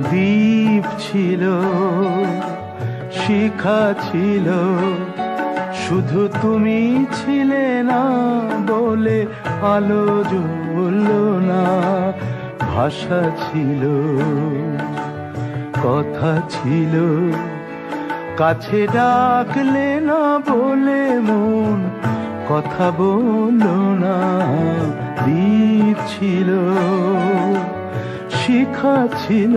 দ্বীপ ছিল, শিখা ছিল, শুধু তুমি ছিলে না বলে আলো জ্বলল না। ভাষা ছিল, কথা ছিল, কাছে ডাকলে না বলে মন কথা বলল না। দ্বীপ ছিল, শিখা ছিল।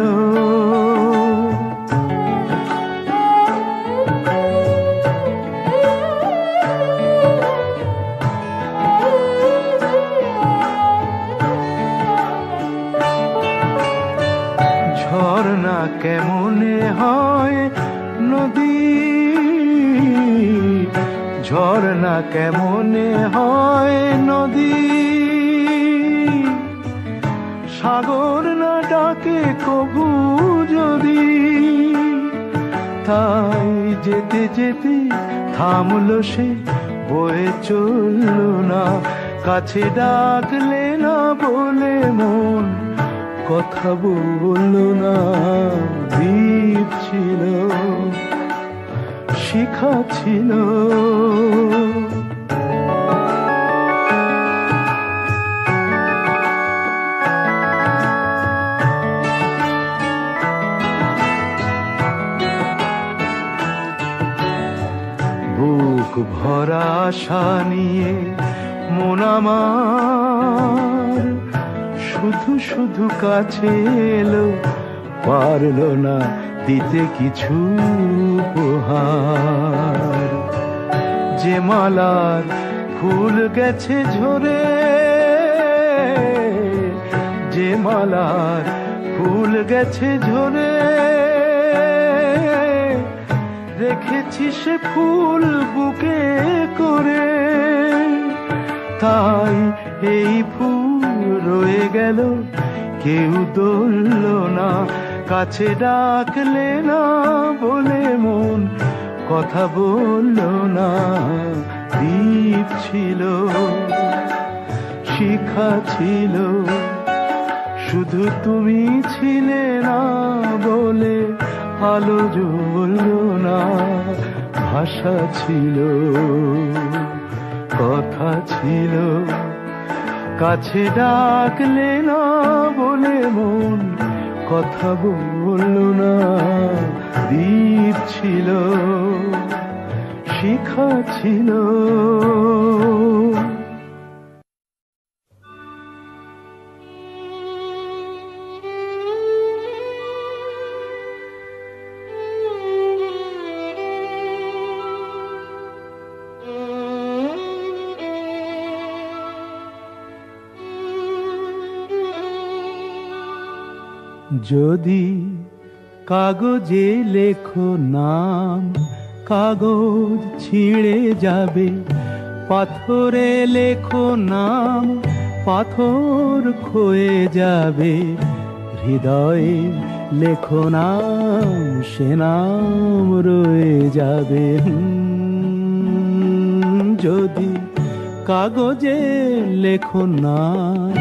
ঝর্ণা কেমনে হয় নদী, ঝর্ণা কেমনে হয় নদী, সাগর না ডাকে কবু যদি। তাই যেতে যেতে থামলো সে, বয়ে চলল না। কাছে ডাকলে না বলে মন কথা বলল না। দ্বীপ ছিল, শিখা ছিল। বুক ভরা আশা নিয়ে মন আমার শুধু শুধু কাছে এলো, পারলো না দিতে কিছু উপহার। যে মালার ফুল গেছে ঝরে, যে মালার ফুল গেছে ঝরে, রেখেছি সে ফুল বুকে করে। তাই এই ফুল রয়ে গেল, কেউ ধরল না। কাছে ডাকলে না বলে মন কথা বলল না। দ্বীপ ছিল, শিখা ছিল, শুধু তুমি ছিলে না বলে আলো জ্বলল না। ভাষা ছিল, কথা ছিল, কাছে ডাকলে না বলে মন কথা বলল না। দ্বীপ ছিল, শিখা ছিল। যদি কাগজে লেখো নাম, কাগজ ছিঁড়ে যাবে। পাথরে লেখো নাম, পাথর ক্ষয়ে যাবে। হৃদয়ে লেখো নাম, সে নাম রয়ে যাবে। যদি কাগজে লেখো নাম।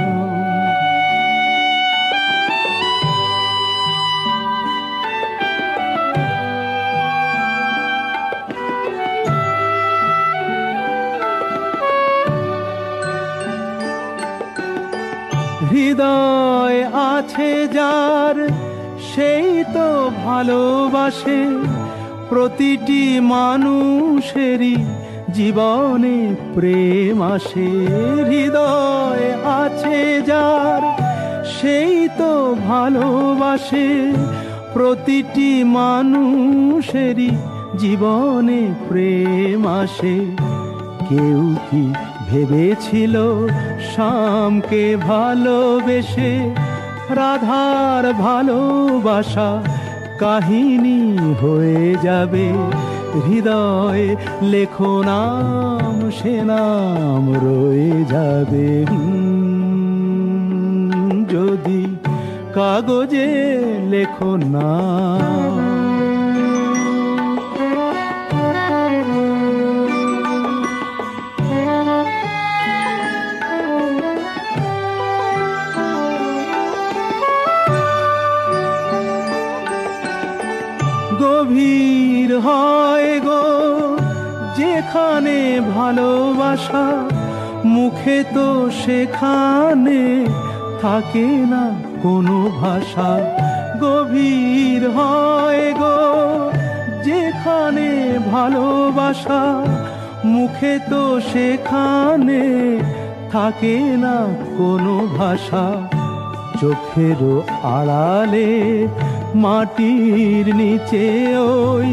হৃদয় আছে যার, সেই তো ভালোবাসে। প্রতিটি মানুষেরই জীবনে প্রেম আসে। হৃদয় আছে যার, সেই তো ভালোবাসে। প্রতিটি মানুষেরই জীবনে প্রেম আসে। কেউ কি ভেবেছিল শ্যামকে ভালোবেসে রাধার ভালোবাসা কাহিনী হয়ে যাবে। হৃদয়ে লেখো নাম, সে নাম রয়ে যাবে। যদি কাগজে লেখো নাম। গভীর হয় গো যেখানে ভালোবাসা, মুখে তো সেখানে থাকে না কোনো ভাষা। গভীর হয় গো যেখানে ভালোবাসা, মুখে তো সেখানে থাকে না কোনো ভাষা। চোখেরও আড়ালে মাটির নিচে ওই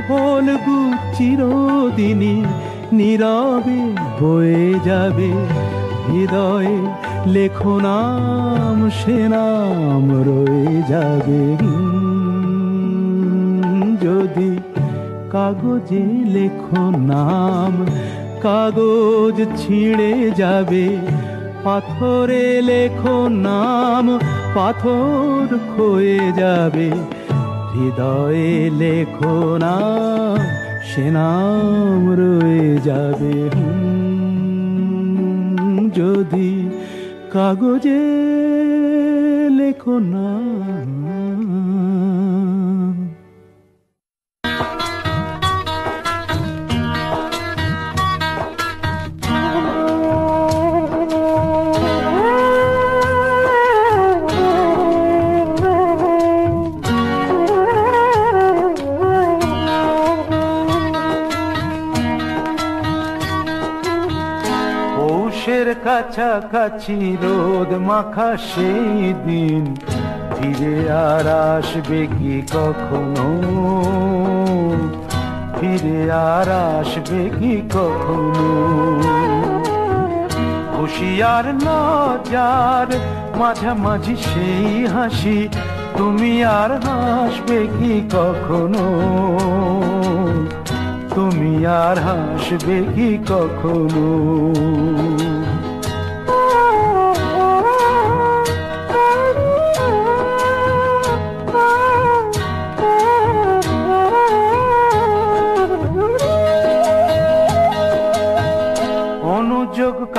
ফলগু চিরদিনই নীরবে বয়ে যাবে। হৃদয়ে লেখো নাম, সে নাম রয়ে যাবে। যদি কাগজে লেখো নাম, কাগজ ছিঁড়ে যাবে। পাথরে লেখো নাম, পাথর ক্ষয়ে যাবে। হৃদয়ে লেখো নাম, সে নাম রয়ে যাবে। যদি কাগজে লেখো নাম। কাছাকাছি রোদ মাখা সেই দিন ফিরে আর আসবে কি কখনো? ফিরে আর আসবে কি কখনো? খুশি আর লজ্জার মাঝামাঝি সেই হাসি, তুমি আর হাসবে কি কখনো? তুমি আর হাসবে কি কখনো?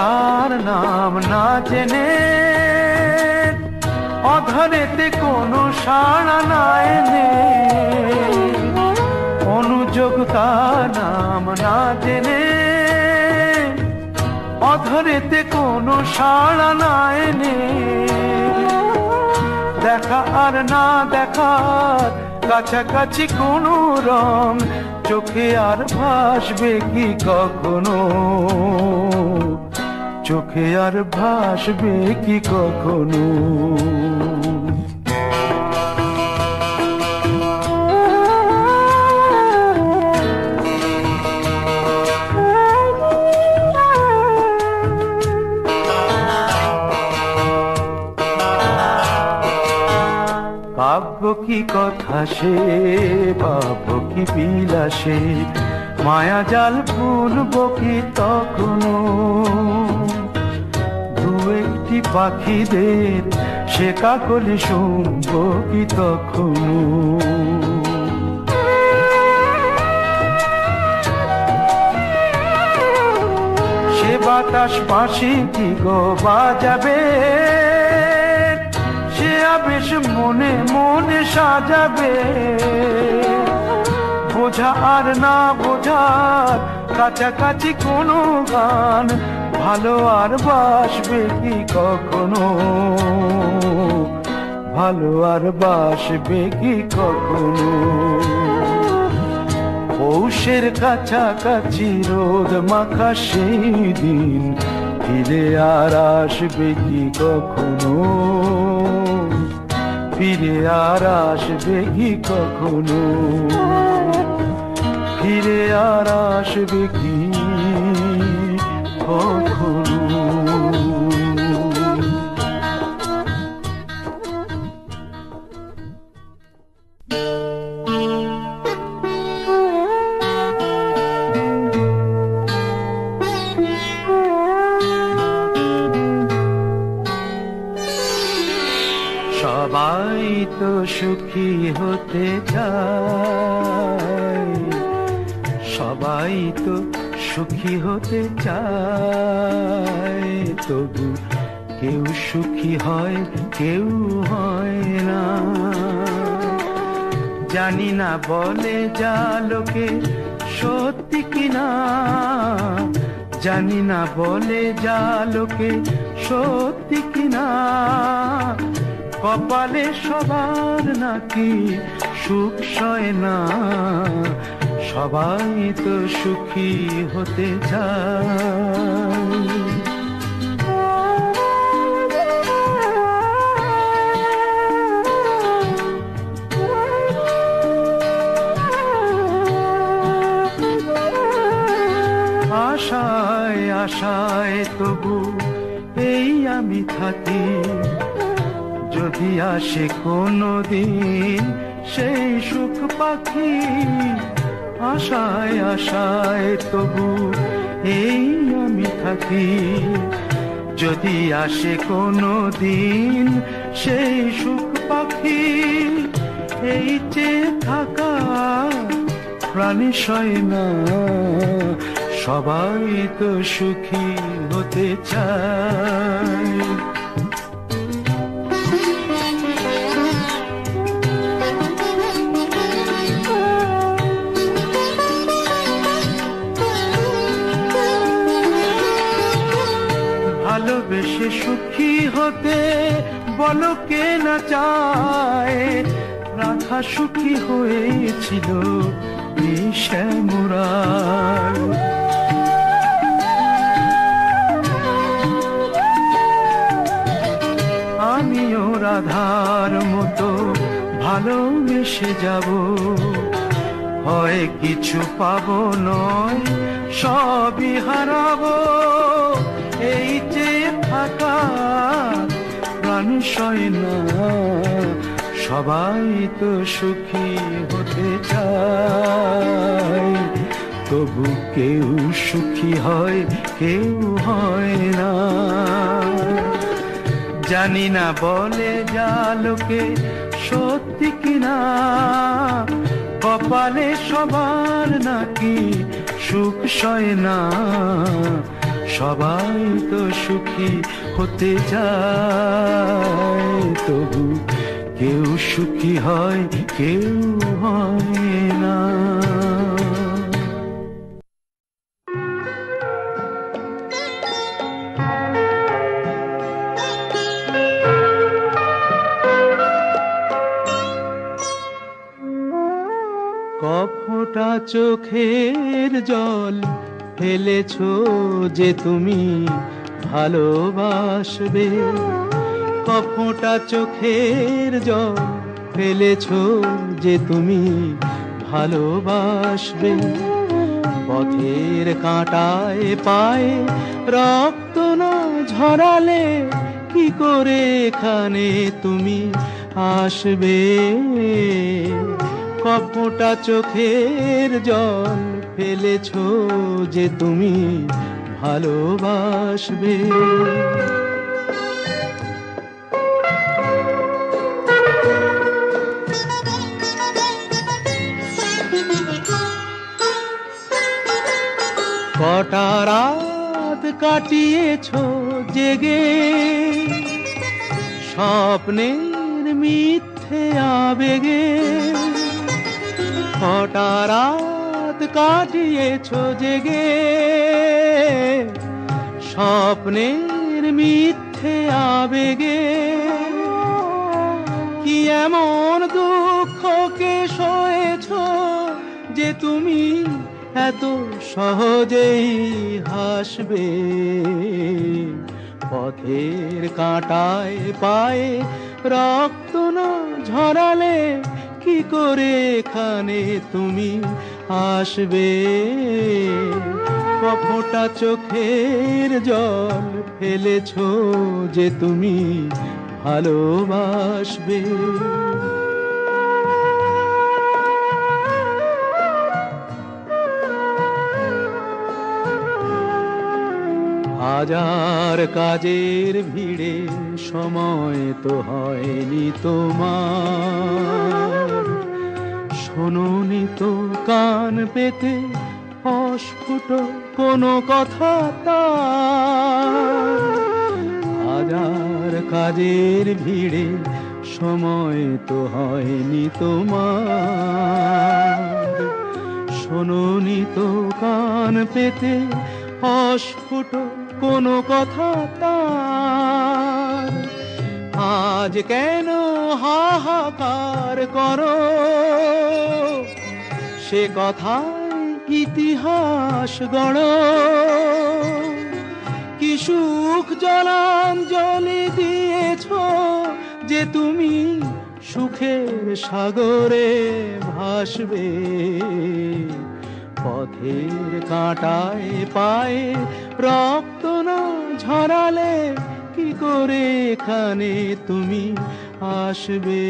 কার নাম না জেনে অধরেতে কোনো সাড়া না এনে, অনুযোগ কার নাম না জেনে অধরেতে কোনো সাড়া না এনে, দেখা আর না দেখার কাছাকাছি কোনো রং চোখে আর ভাসবে কি কখনো? চোখে আর ভাসবে কি কখনো? কাব্য কি কথা সে, ভাব কি বিলাসে, মায়া জাল বুনবো কি তখনো? দু একটি পাখিদের সে কাকলি শুনবো কি তখনো? সে বাতাস পাশে কি গো বাজাবে, সে আবেশ মনে মনে সাজাবে। বোঝা আর না বোঝার কাছাকাছি কোনো গান ভালো আর বাসবে কি কখনো? ভালো আর বাসবে কি কখনো? পৌষের কাছাকাছি রোদ মাখা সেই দিন ফিরে আর আসবে কি কখনো? ফিরে আর আসবে কি কখনো? ফিরে আর আসবে কি কখনো? সবাই তো সুখী হতে চায়, সবাই তো সুখী হতে চায়, তবু কেউ সুখী হয় কেউ হয় না। জানি না বলে যা লোকে সত্যি কিনা, জানি না বলে যা লোকে সত্যি কিনা, কপালে সবার নাকি সুখ সয় না, সবাই তো সুখী হতে চায়। আশায় আশায় তবু এই আমি থাকি, যদি আসে কোনো দিন সেই সুখ পাখি। আশায় আশায় তবু এই আমি থাকি, যদি আসে কোনো দিন সেই সুখ পাখি। এই যে থাকা প্রাণী সয় না, সবাই তো সুখী হতে চায়। ভালোবেসে সুখী হতে বলো কে না চায়, রাধা সুখী হয়েছিল এই শ্যামরায়। আমিও রাধার মতো ভালোবেসে যাব, হয় কিছু পাবো নয় সবই হারাবো। এই যে থাকা প্রাণ সয় না, সবাই তো সুখী হতে চায়। তবু কেউ সুখী হয় কেউ হয় না, জানি না বলে যা লোকে সত্যি কিনা, কপালে সবার নাকি সুখ সয় না, সবাই তো সুখী হতে চায়। তবু কেউ সুখী হয় কেউ হয় না। কফোঁটা চোখের জল ফেলেছো যে তুমি ভালোবাসবে, কফোঁটা চোখের জল ফেলেছো যে তুমি ভালোবাসবে। পথের কাঁটায় পায়ে রক্ত না ঝরালে কি করে এখানে তুমি আসবে। কফোঁটা চোখের জল ফেলেছো যে তুমি ভালোবাসবে। কটা রাত কাটিয়েছো জেগে, স্বপ্নের মিথ্যে আবেগে। কটা রাত কাটিয়েছো জেগে, স্বপ্নের মিথ্যে আবেগে। কি এমন দুঃখকে সয়েছো যে তুমি এত সহজেই হাসবে। পথের কাঁটায় পায়ে রক্ত না ঝরালে কি করে এখানে তুমি আসবে। কফোঁটা চোখের জল ফেলেছো যে তুমি ভালোবাসবে। হাজার কাজের ভিড়ে সময় তো হয়নি তোমার, শোনোনি তো কান পেতে অস্ফুট কোনো কথা তার। হাজার কাজের ভিড়ে সময় তো হয়নি তোমার, শোনোনি তো কান পেতে অস্ফুট কোনো কথা তার। আজ কেন হাহাকার করো, সে কথায় ইতিহাস গড়ো। কি সুখ জলাঞ্জলি দিয়েছ যে তুমি সুখের সাগরে ভাসবে। পথের কাঁটায় পায়ে রক্ত না ঝরালে কি করে এখানে তুমি আসবে।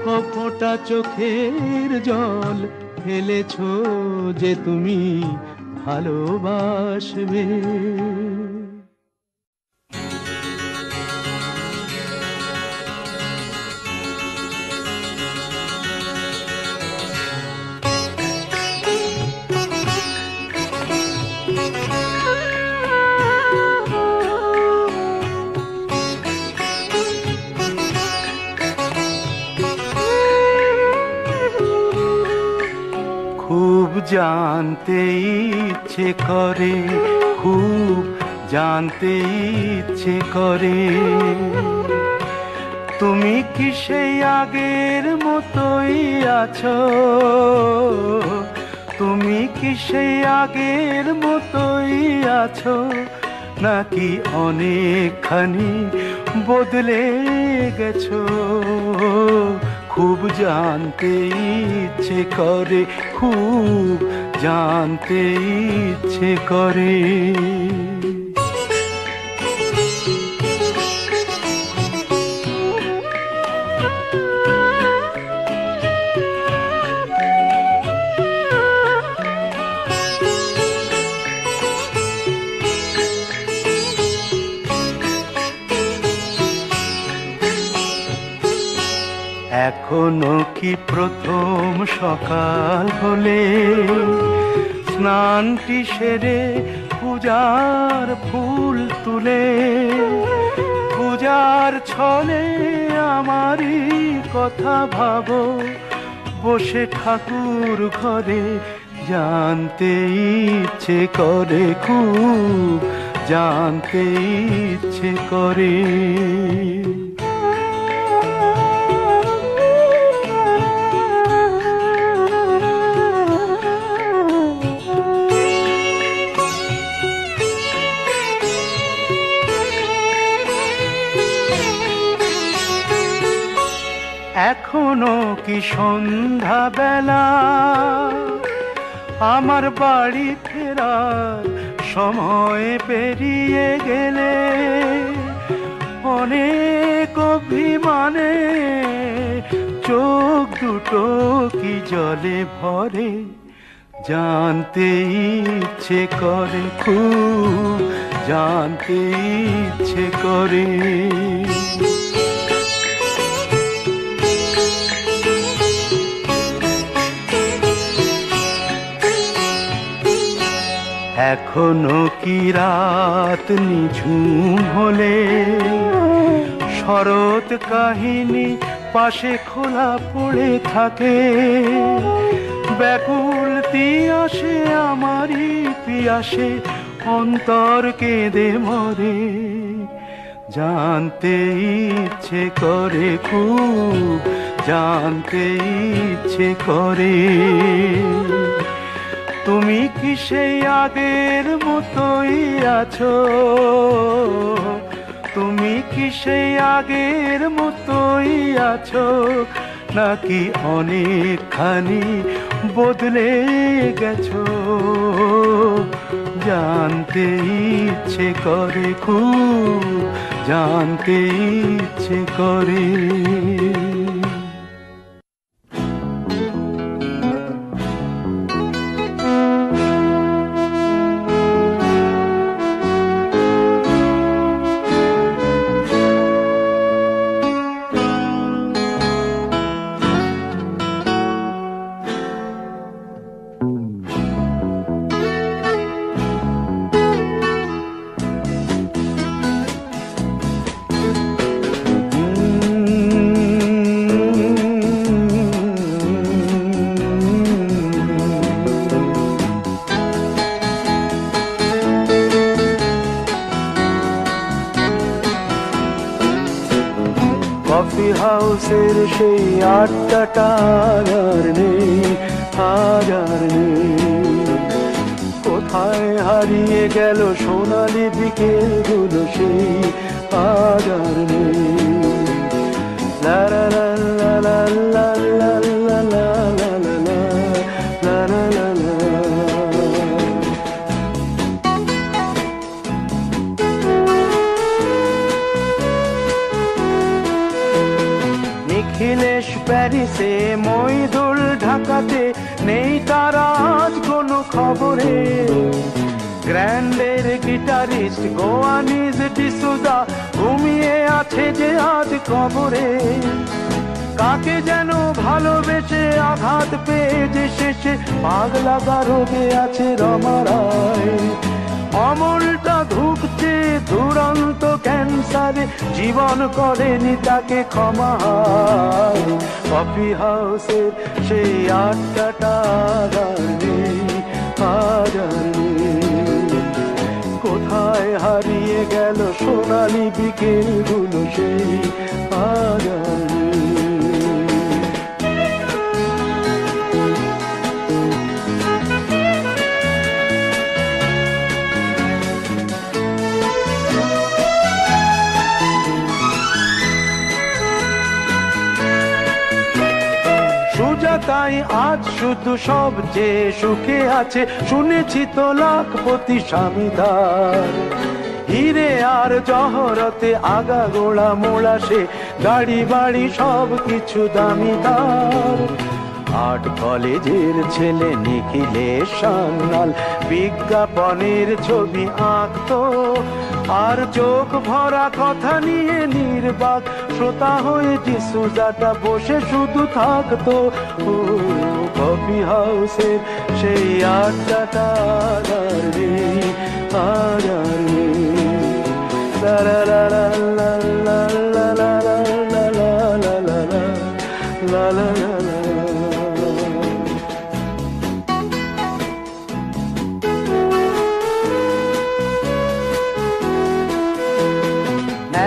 কপটা চোখের জল ফেলেছ যে তুমি ভালোবাসবে। খুব জানতে ইচ্ছে করে, খুব জানতে ইচ্ছে করে, তুমি কি সেই আগের মতোই আছো? তুমি কি সেই আগের মতোই আছো, নাকি অনেকখানি বদলে গেছো? খুব জানতে ইচ্ছে করে, খুব জানতে ইচ্ছে করে। এখনো কি প্রথম সকাল হলে স্নানটি সেরে পূজার ফুল তুলে, পূজার ছলে আমারই কথা ভাবো বসে ঠাকুর ঘরে? জানতে ইচ্ছে করে, খুব জানতে ইচ্ছে করে। এখনো কি সন্ধ্যা বেলা, আমার বাড়ি ফেরার সময় পেরিয়ে গেলে অনেক অভিমানে চোখ দুটো কি জলে ভরে? জানতে ইচ্ছে করে, খুব জানতে ইচ্ছে করে। এখনো কি রাত নিঝুম হলে শরৎ কাহিনী পাশে খোলা পড়ে থাকে? ব্যাকুল তিয়াসে আমারই পিয়াসে অন্তর কেঁদে মরে। জানতে ইচ্ছে করে, খুব জানতে ইচ্ছে করে। তুমি কি সেই আগের মতোই আছো? তুমি কি সেই আগের মতোই আছো, নাকি অনেকখানি বদলে গেছো? জানতে ইচ্ছে করে, খুব জানতে ইচ্ছে করে। হাউসের সেই আড্ডাটা আর নেই, আজ আর নেই। কোথায় হারিয়ে গেল সোনালি বিকেলগুলো সেই আজ আর নেই। লা লা লা লা লা লা লা লা লা লা লা লা লা লা। নিখিলেশ প্যারিসে, মইদুল ঢাকাতে, নেই তারা আজ কোনো খবরে। গ্র্যান্ডের গিটারিস্ট গোয়ানিজ ডিসুজা ঘুমিয়ে আছে যে আজ কবরে। কাকে যেন ভালোবেসে আঘাত পেয়ে যে শেষে পাগলা রোগে আছে রমা রায়। অমলটা ধুকছে দুরন্ত ক্যান্সারে, জীবন করেনি তাকে ক্ষমা। কফি হাউসের সেই আড্ডাটা আর নেই, আজ আর নেই। কোথায় হারিয়ে গেল সোনালি বিকেলগুলো সেই আজ আর নেই। তাই আজ শুধু সবচেয়ে সুখে আছে, শুনেছি তো লাখপতি স্বামীদার। হিরে আর জহরতে আগা গোড়া মোড়া সে, গাড়ি বাড়ি সব কিছু দামি তার। আর্ট কলেজের ছেলে নিখিলেশ সান্যাল বিজ্ঞাপনের ছবি আঁকতো, আর চোখ ভরা কথা নিয়ে নির্বাক শ্রোতা হয়ে ডিসুজাটা বসে শুধু থাকতো। ও কফি হাউসের সেই আড্ডাটা আর নেই, আজ আর নেই। লা লা লা লা লা লা লা লা লা লা লা লা লা লা লা।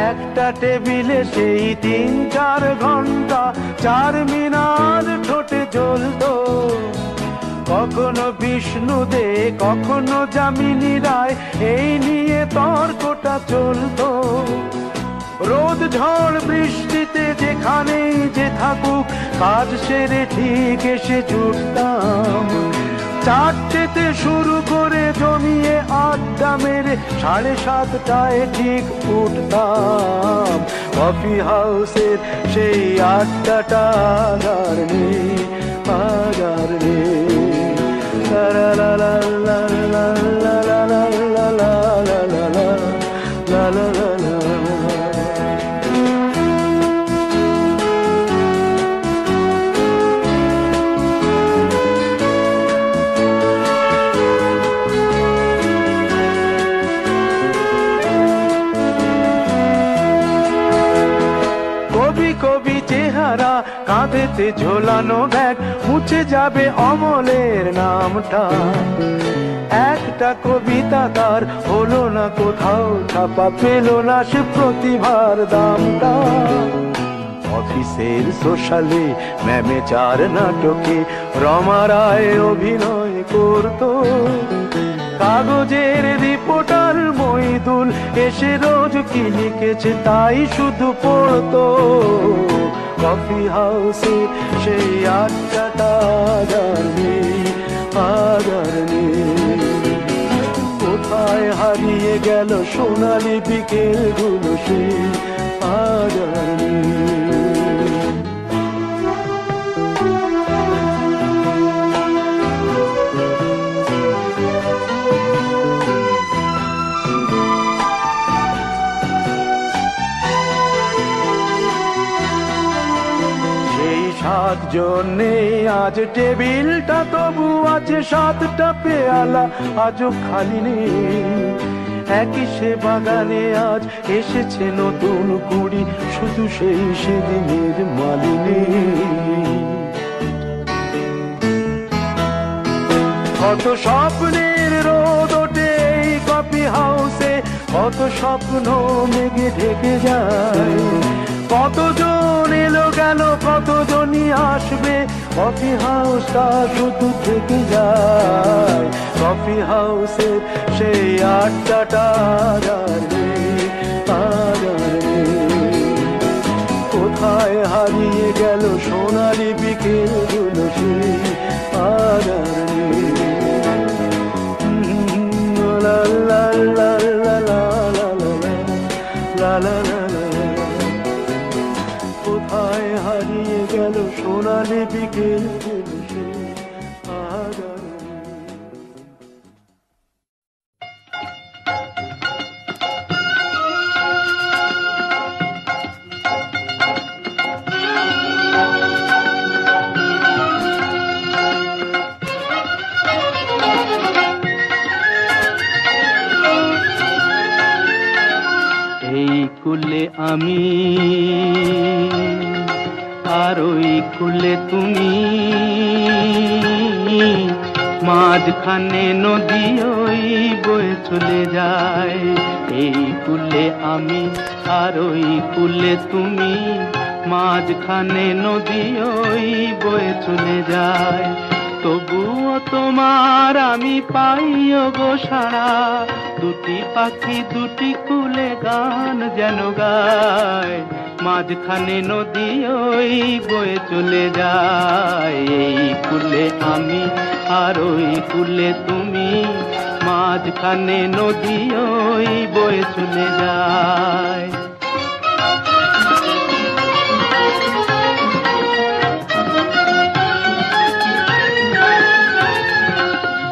একটা টেবিলে সেই 3-4 ঘন্টা চার মিনার ঠোঁটে জ্বলতো। কখনো বিষ্ণু দে, কখনো যামিনী রায়, এই নিয়ে তর্কটা চলতো। রোদ ঝড় বৃষ্টিতে যেখানেই যে থাকুক, কাজ সেরে ঠিক এসে জুটতাম। 4টেতে শুরু করে জমিয়ে আড্ডা মেরে 7:30টায় ঠিক উঠতাম। কফি হাউসের সেই আড্ডাটা আর নেই, আজ আর নেই। লা লা লা লা লা লা লা লা লা লা লা লা লা লা লা। কবি চেহারা, কাঁধেতে ঝোলানো ব্যাগ, মুছে যাবে অমলের নামটা। একটা কবিতা তার হলো না কোথাও ছাপা, পেল না সে প্রতিভার দামটা। অফিসের সোশ্যালে, ম্যামেচার নাটকে রমা রায় অভিনয় করতো। কাগজের রিপোর্টার মইদুল এসে রোজ কি লিখেছে তাই শুধু পড়তো। কফি হাউসে সেই আড্ডাটা আজ আর নেই, আজ আর নেই। কোথায় হারিয়ে গেল সোনালি বিকেলগুলো সেই আজ আর নেই। জন্যে আজ টেবিলটা তবু আছে, 7টা পেয়ালা আজও খালি নেই। একই সে বাগানে আজ এসেছে নতুন কুড়ি, শুধু সেই সেদিনের মালিনী। কত স্বপ্নের রোদ ওঠে এই কফি হাউসে, কত স্বপ্ন মেঘে ঢেকে যায়। কতজন এলো গেল, কতজনই আসবে, কফি হাউসটা শুধু থেকে যায়। কফি হাউসের সেই আড্ডাটা আর নেই, আর নেই। কোথায় হারিয়ে গেল সোনালি বিকেলগুলো, সেই আর নেই। লা লা লা লা লা লা লা লা লা লা। কোথায় হারিয়ে গেল সোনালি বিকেলগুলো, সেই আর নেই। এই কুলে আমি আর ওই কুলে তুমি, মাঝখানে নদী ওই বয়ে চলে যায়। এই কুলে আমি আর ওই কুলে তুমি, মাঝখানে নদী ওই বয়ে চলে যায়। তবুও তোমার আমি পাইও গো সাড়া, দুটি পাখি দুটি কুলে গান যেন গায়। মাঝখানে নদী ওই বয়ে চলে যায়। এই কুলে আমি আর ওই কুলে তুমি, মাঝখানে নদী ওই বয়ে চলে যায়।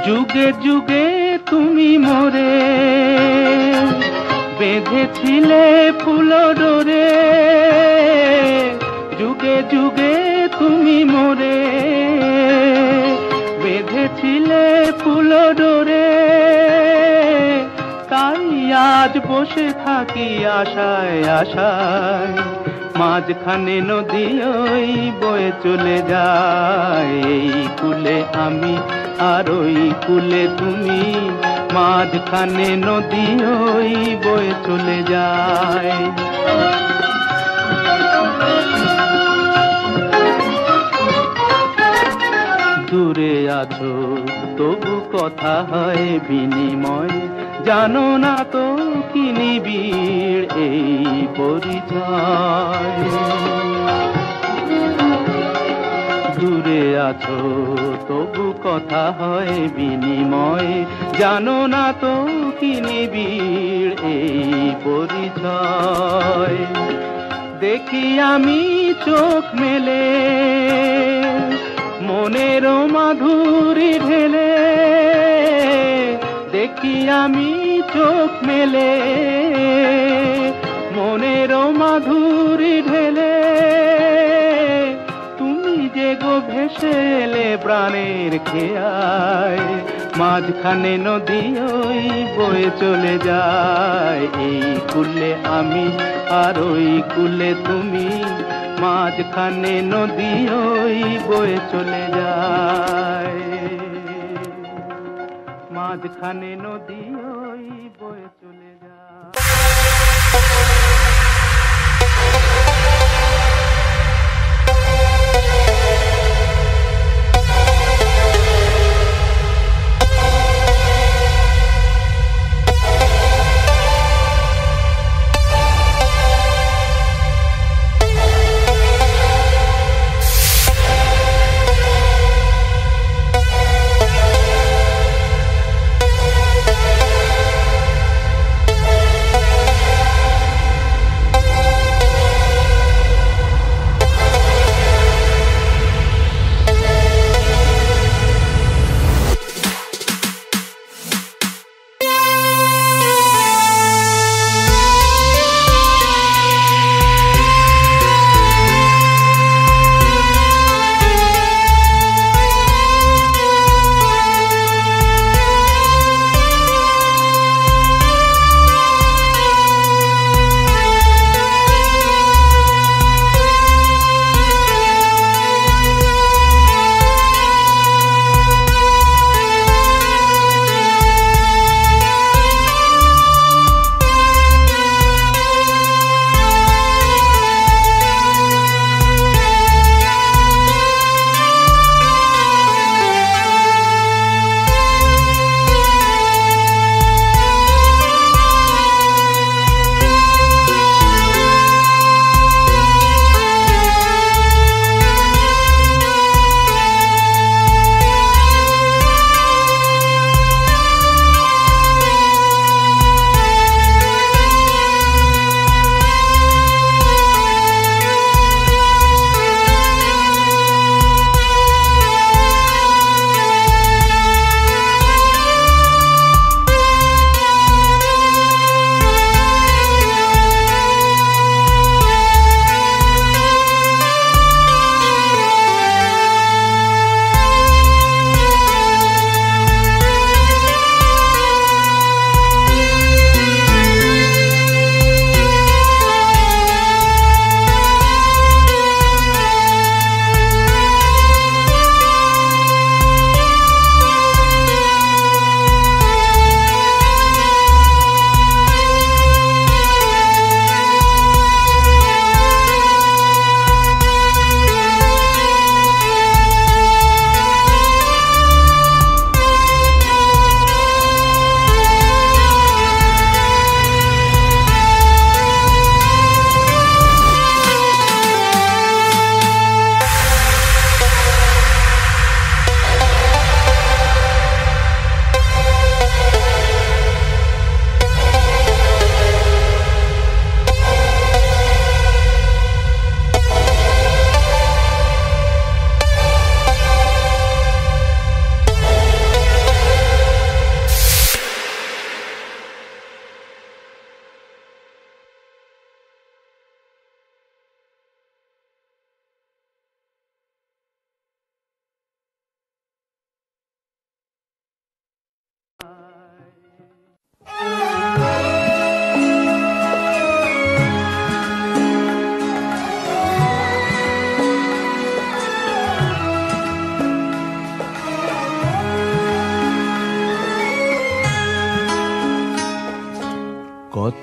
যুগে যুগে তুমি মোরে বেঁধেছিলে ফুল ডোরে, যুগে যুগে তুমি মোরে বেঁধেছিলে ফুল ডোরে। তাই আজ বসে থাকি আশায় আশায়, মাঝখানে নদী ওই বয়ে চলে যায়। এই কুলে আমি আর ওই কুলে তুমি, মাঝখানে নদী ওই বয়ে চলে যায়। দূরে আছো তবু কথা হয় বিনিময়, জানো না তো কি নিবিড় এই পরিচয়। দূরে আছো তবু কথা হয় বিনিময়, জানো না তো কি নিবিড় এই পরিচয়। দেখি আমি চোখ মেলে মনের মাধুরী ঢেলে, দেখি আমি চোখ মেলে মনের মাধুরী ঢেলে। তুমি যে গো ভেসে এলে প্রাণের খেয়ায়, মাঝখানে নদী ওই বয়ে চলে যায়। এই কুলে আমি আর ওই কুলে তুমি, মাঝখানে নদী ওই বয়ে চলে যায়। মাঝখানে নদী ওই বয়ে চলে যায়।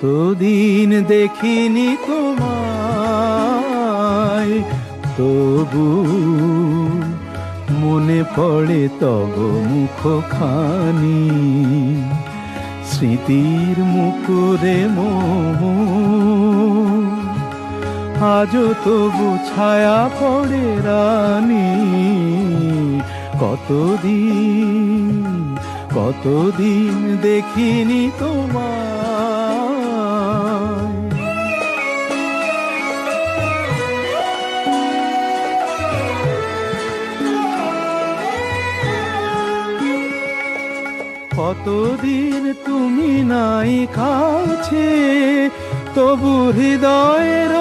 কতদিন দেখিনি তোমায়, তবু মনে পড়ে তব মুখখানি। স্মৃতির মুকুরে মোর আজও তবু ছায়া পড়ে রানী। কতদিন দেখিনি তোমায়। কতদিন তুমি নাই কাছে, তবু হৃদয়ের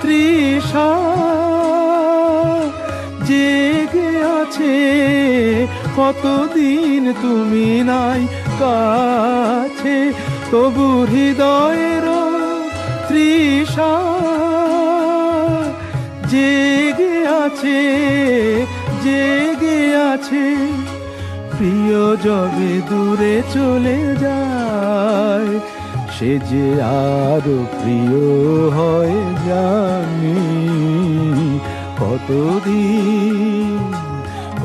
তৃষা জেগে আছে। কতদিন তুমি নাই কাছে, তবু হৃদয়ের তৃষা জেগে আছে, জেগে আছে। প্রিয় যবে দূরে চলে যায়, সে যে আরো প্রিয় হয় জানি।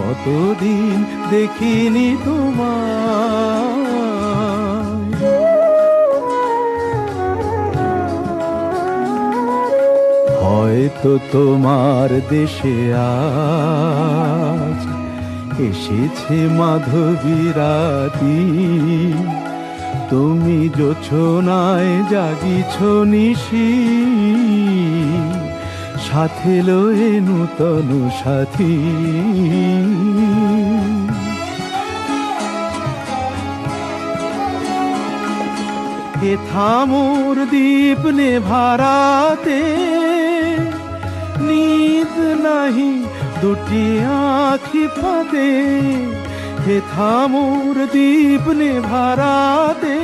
কতদিন দেখিনি তোমায়। হয়তো তোমার দেশে আজ এসেছে মাধবী রাতি। তুমি জোছনায় জাগিছ নিশি, সাথে লয়ে নূতন সাথী। এ থামোর দীপ নেভারাতে নিদ নাহি দুটি আঁখি ফাঁদে। হে থামোর দীপ নেভারাতে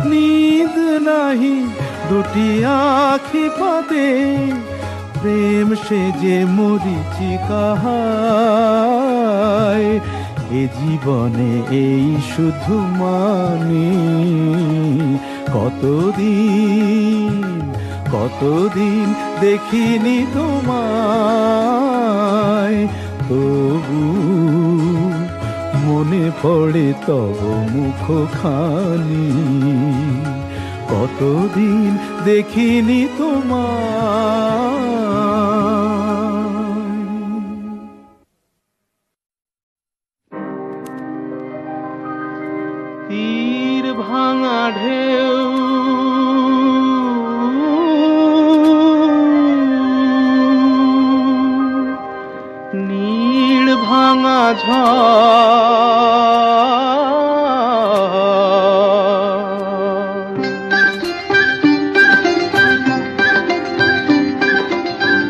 নিদ নাহি দুটি আঁখি ফাঁদে। প্রেম সে যে মরিচিকা হায়, এ জীবনে এই শুধু মানি। কতদিন দেখিনি তোমায়, তবু মনে পড়ে তব মুখখানি। কতদিন দেখিনি তোমায়। তীর ভাঙা ঢেউ নীড় ভাঙা ঝড়,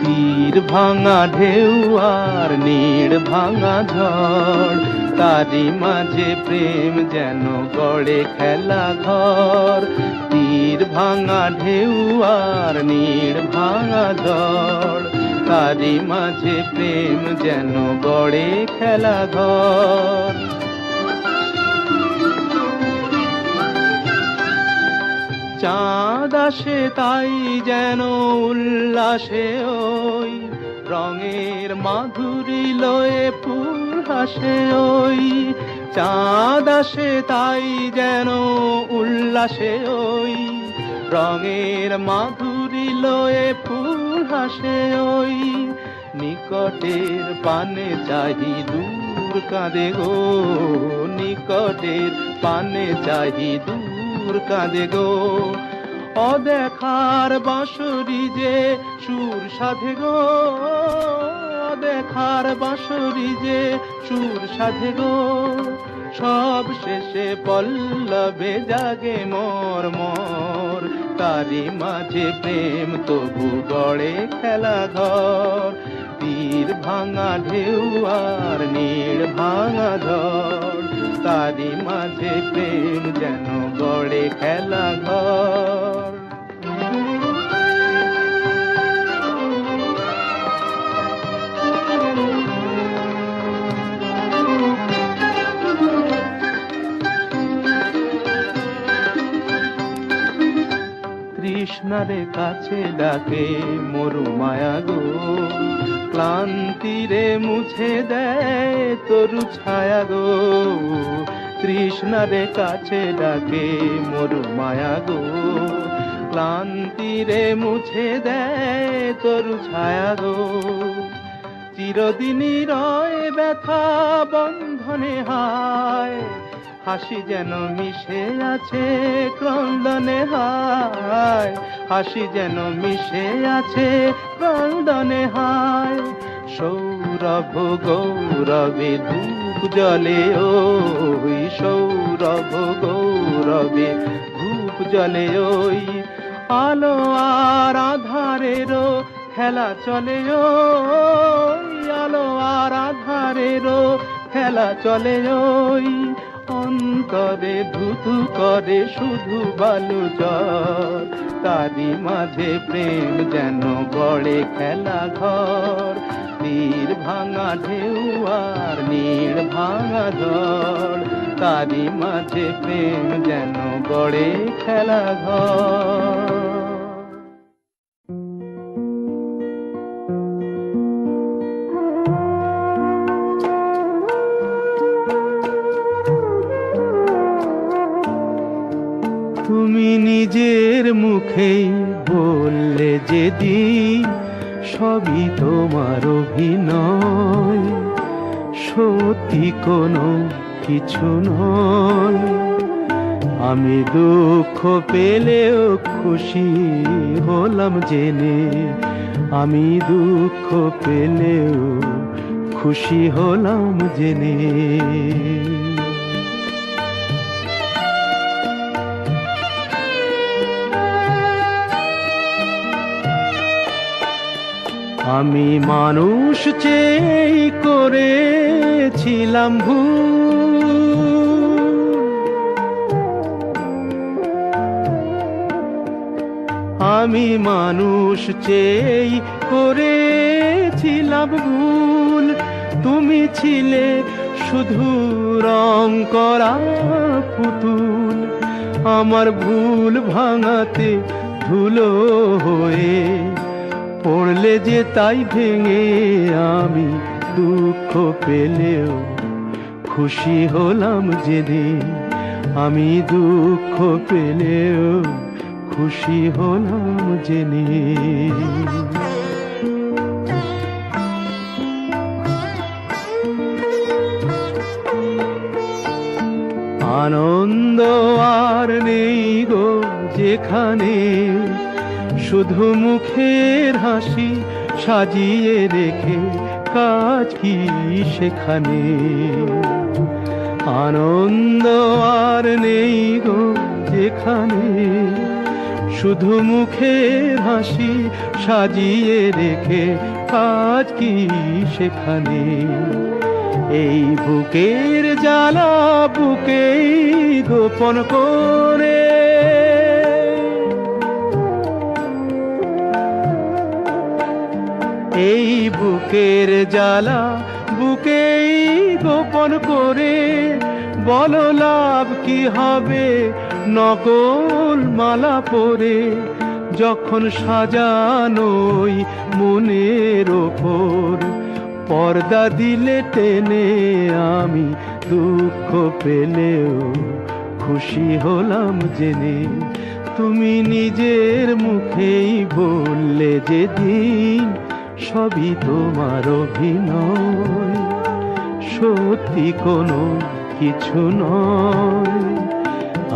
তীর ভাঙা ঢেউ আর নীড় ভাঙা ঝড়, তারি মাঝে প্রেম যেন গড়ে খেলা ঘর। তীর ভাঙা ঢেউ আর নীড় ভাঙা ঝড়, তারি মাঝে প্রেম যেন গড়ে খেলা ঘর। চাঁদ আসে তাই যেন উল্লাসে ওই, রঙের মাধুরী লয়ে ফুল হাসে ওই। চাঁদ আসে তাই যেন উল্লাসে ওই, রঙের মাধুরী লয়ে ফুল হাসে ওই। নিকটের পানে চাহি দূর কাঁদে গো, নিকটের পানে চাহি দূর কাঁদে গো। অদেখার বাঁশরি যে সুর সাধে গো, অদেখার বাঁশরি যে সুর সাধে গো। সব শেষে পল্লবে জাগে মোর মোর, তারি মাঝে প্রেম তবু গড়ে খেলা ঘর। তীর ভাঙা ঢেউ আর নীড় ভাঙা ঝড়, তারি মাঝে প্রেম যেন গড়ে খেলা ঘর। তৃষ্ণারে কাছে ডাকে মরু মায়া গো, ক্লান্তিরে মুছে দেয় তরু ছায়া গো, তৃষ্ণারে কাছে ডাকে মরু মায়া গো, ক্লান্তিরে মুছে দেয় তরু ছায়া গো। চিরদিনই রয় ব্যথা বন্ধনে হায়, হাসি যেন মিশে আছে ক্রন্দনে হায়, হাসি যেন মিশে আছে ক্রন্দনে হায়। সৌরভ গৌরবে ধূপ জ্বলে ওই, সৌরভ গৌরবে ধূপ জ্বলে ওই, আলো আর আধারেরও খেলা চলে ওই, আলো আর আধারেরও খেলা চলে ওই, অন্তরে ধুধু করে শুধু বালু জল, তারি মাঝে প্রেম যেন গড়ে খেলা ঘর, তীর ভাঙা ঢেউ আর নীড় ভাঙা ঝড়, তারি মাঝে প্রেম যেন গড়ে খেলা ঘর। তুমি নিজের মুখেই বললে যেদিন সবই তোমার অভিনয়, সত্যি কোনো কিছু নয়। আমি দুঃখ পেলেও খুশি হলাম জেনে, আমি দুঃখ পেলেও খুশি হলাম জেনে। আমি মানুষ চেয়ে করেছিলাম ভুল, আমি মানুষ চেয়ে করেছিলাম ভুল, তুমি ছিলে শুধু রং করা পুতুল, আমার ভুল ভাঙাতে ধুলো হয়ে পড়লে যে তাই ভেঙে আমি দুঃখ পেলেও খুশি হলাম জেনে, আমি দুঃখ পেলেও খুশি হলাম জেনে। আনন্দ আর নেই গো যেখানে, শুধু মুখের হাসি সাজিয়ে রেখে কাজ কি সেখানে। আনন্দ আর নেই গো যেখানে, শুধু মুখের হাসি সাজিয়ে রেখে কাজ কি সেখানে। এই বুকের জ্বালা বুকেই গোপন করে, এই বুকের জ্বালা বুকেই গোপন করে, বলো লাভ কি হবে নকল মালা পরে, যখন সাজানোই মনের ওপর পর্দা দিলে টেনে আমি দুঃখ পেলেও খুশি হলাম জেনে। তুমি নিজের মুখেই বললে যেদিন সবই তোমার অভিনয়, সত্যি কোনো কিছু নয়।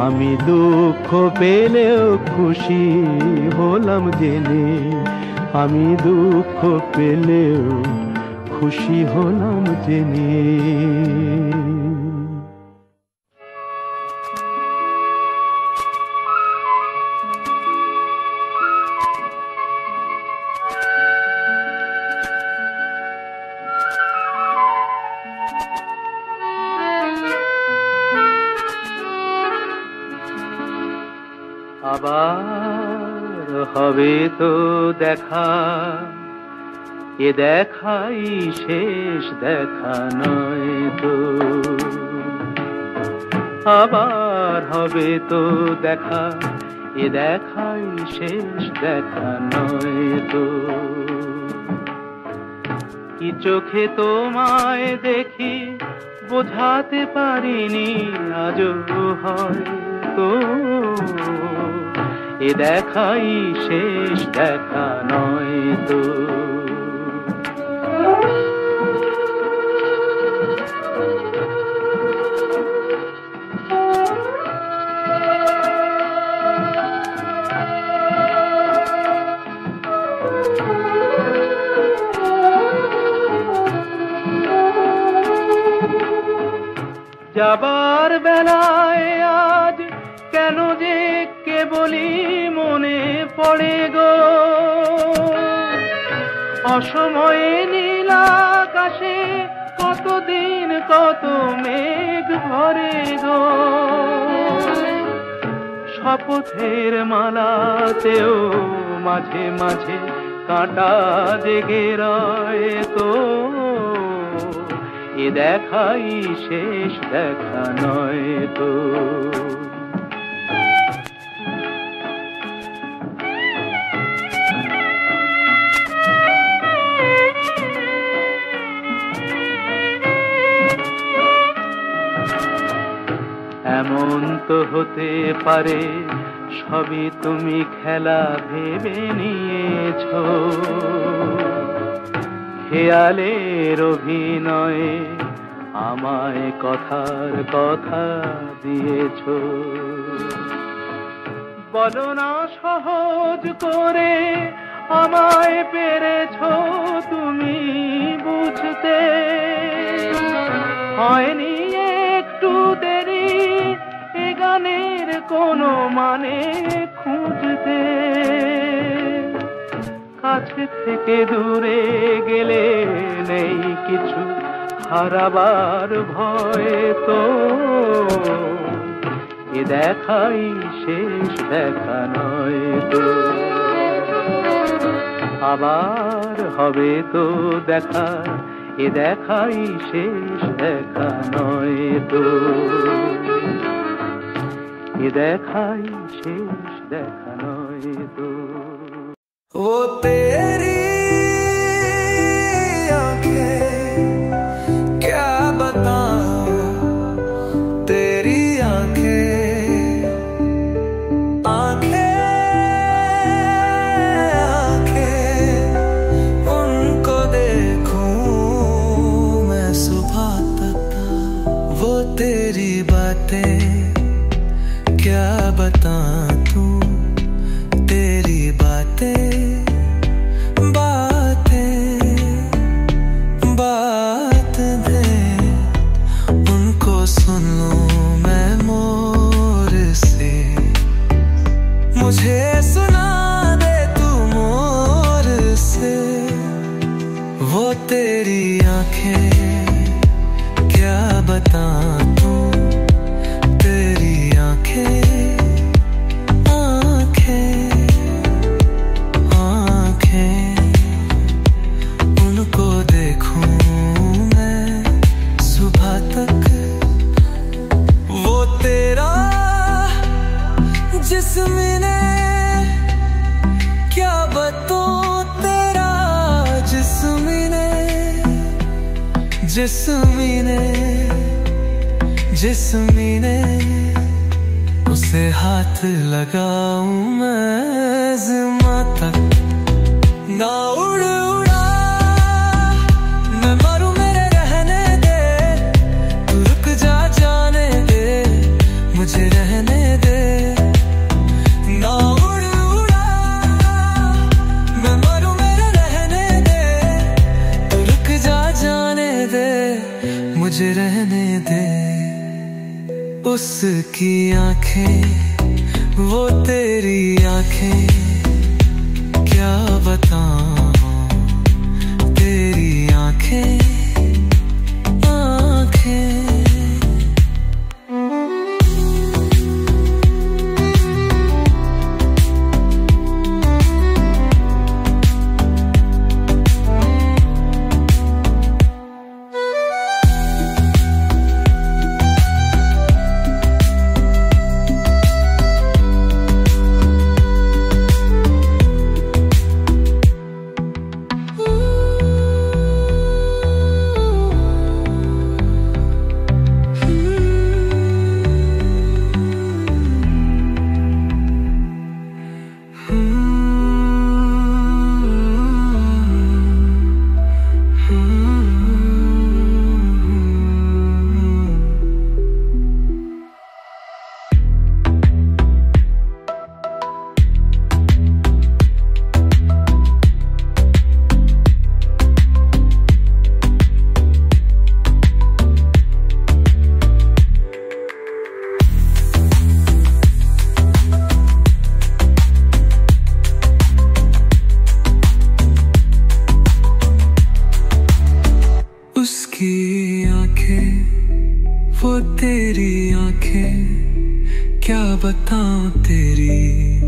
আমি দুঃখ পেলেও খুশি হলাম জেনে, আমি দুঃখ পেলেও খুশি হলাম জেনে। আবার হবে তো দেখা, এ দেখাই শেষ দেখা নয় তো। আবার হবে তো দেখা, এ দেখাই শেষ দেখা নয় তো। কি চোখে তোমায় দেখি বোঝাতে পারিনি আজও হয়তো, এ দেখাই শেষ দেখা নয় তো। যাবার বেলায় আজ কেন যে কেবলই মনে পড়ে গো, অসময়ে নীল আকাশে কতদিন কত মেঘ ভরে গো। শপথের মালাতেও মাঝে মাঝে কাঁটা জেগে রয় তো, এ দেখাই শেষ দেখা নয় তো। এমন তো হতে পারে সবই তুমি খেলা ভেবে নিয়েছো, খেয়ালের অভিনয়ে আমায় কথার কথা দিয়েছো। বলো না সহজ করে আমায় পেরেছো তুমি বুঝতে, হয়নি একটু দেরি এ গানের কোনো মানে খুঁজতে। কাছে থেকে দূরে গেলে নেই কিছু হারাবার ভয় তো, এ দেখাই শেষ দেখা নয় তো। আবার হবে তো দেখা, এ দেখাই শেষ দেখা নয় তো, এ দেখাই শেষ দেখা নয় তো। वो तेरी आंखें क्या बताऊं, तेरी आंखें आंखें आंखें उनको देखूं मैं सुबह तक। वो तेरी बातें क्या बता तू, तेरी बातें बात दे उनको सुन लूं मैं मोर से, मुझे सुना दे तू मोर से। वो तेरी आंखें क्या बता तू, तेरी आंखें उनको देखूं मैं सुबह तक। वो तेरा जिस्म ने क्या बताऊं, तेरा जिस्म ने जिस्म ने उसे हाथ लगाऊं मैं ज़िम्मा तक। ना उड़ उड़ा मैं मरूं मेरे रहने दे, तू रुक जा जाने दे मुझे रहने दे। ना उड़ उड़ा मैं मरूं मेरे रहने दे, तू रुक जा जाने दे मुझे रहने दे। उसकी आंखें वो तेरी आंखें क्या बताऊं, तेरी आंखें की आंखें, वो तेरी आंखें, क्या बताऊं तेरी